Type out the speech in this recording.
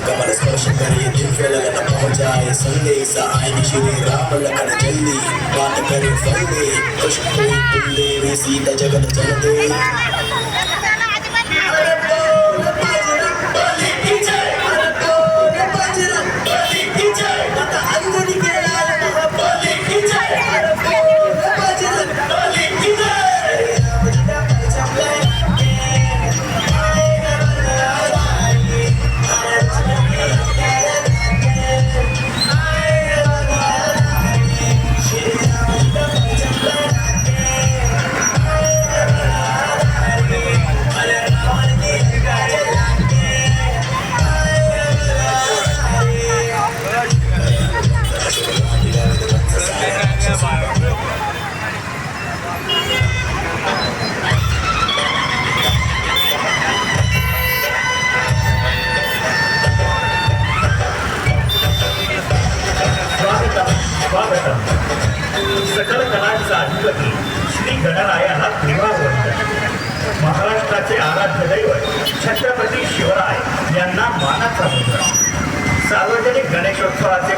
कमल स्पर्श करे दिव्य लगन पहुंचाए संदेश आए श्री राम लखन जल्दी बात करे फल खुशबू कुंदेवी सीता जगन जल दे सकल कलांचा अधिपती श्री गणरायाला पूर्ण वंदन. महाराष्ट्राचे आराध्य दैवत छत्रपती शिवराय यांना मानाचा मुद्रा. सार्वजनिक गणेशोत्सवाचे